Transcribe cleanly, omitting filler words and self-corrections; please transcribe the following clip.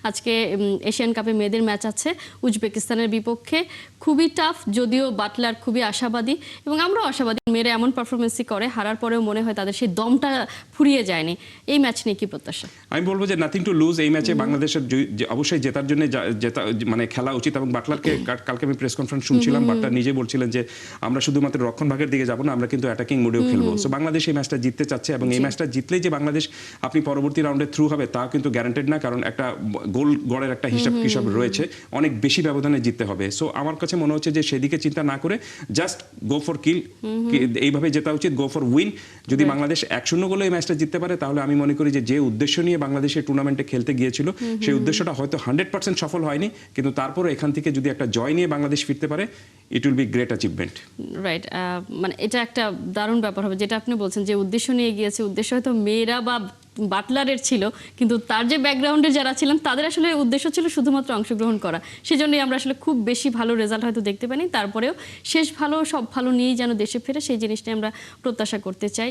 আজকে এশিয়ান কাপে মেয়েদের ম্যাচ আছে উজবেকিস্তানের বিপক্ষে। খুবই টাফ, যদিও বাটলার খুবই আশাবাদী এবং আমরাও আশাবাদী। মেয়েরা এমন পারফরমেন্সই করে, হারার পরেও মনে হয় তাদের সেই দমটা ফুরিয়ে যায়নি। এই ম্যাচ নিয়ে কি প্রত্যাশা? আমি বলবো যে নাথিং টু লুজ। এই ম্যাচে বাংলাদেশের অবশ্যই জেতার জন্য মানে খেলা উচিত। এবং বাটলারকে কালকে আমি প্রেস কনফারেন্স শুনছিলাম, বাটলার নিজে বলছিলেন যে আমরা শুধুমাত্র রক্ষণ ভাগের দিকে যাবো না, আমরা কিন্তু অ্যাটাকিং মোডেও খেলবো। সো বাংলাদেশ এই ম্যাচটা জিততে চাচ্ছে এবং এই ম্যাচটা জিতলেই যে বাংলাদেশ আপনি পরবর্তী রাউন্ডে থ্রু হবে তা কিন্তু গ্যারান্টেড না, কারণ একটা গোল গড়ের একটা হিসাব রয়েছে, অনেক বেশি ব্যবধানে জিততে হবে। সো আমার কাছে মনে হচ্ছে যে সেদিকে চিন্তা না করে জাস্ট গো ফর কিল, এইভাবে জেতা উচিত, গো ফর উইন। যদি বাংলাদেশ 1-0 গোলে এই ম্যাচটা জিততে পারে তাহলে আমি মনে করি যে উদ্দেশ্য নিয়ে বাংলাদেশের টুর্নামেন্টে খেলতে গিয়েছিল সেই উদ্দেশ্যটা হয়তো 100% সফল হয়নি, কিন্তু তারপরে এখান থেকে যদি একটা জয় নিয়ে বাংলাদেশ ফিরতে পারে it will be great achievement. Right, মানে এটা একটা দারুণ ব্যাপার হবে, যেটা আপনি বলছেন যে উদ্দেশ্য নিয়ে গিয়েছে। উদ্দেশ্য হয়তো মেয়েরা বা বাটলারের ছিল, কিন্তু তার যে ব্যাকগ্রাউন্ডে যারা ছিলেন তাদের আসলে উদ্দেশ্য ছিল শুধুমাত্র অংশগ্রহণ করা। সেজন্যই আমরা আসলে খুব বেশি ভালো রেজাল্ট হয়তো দেখতে পাইনি, তারপরেও শেষ ভালো সব ভালো নিয়েই যেন দেশে ফেরে সেই জিনিসটাই আমরা প্রত্যাশা করতে চাই।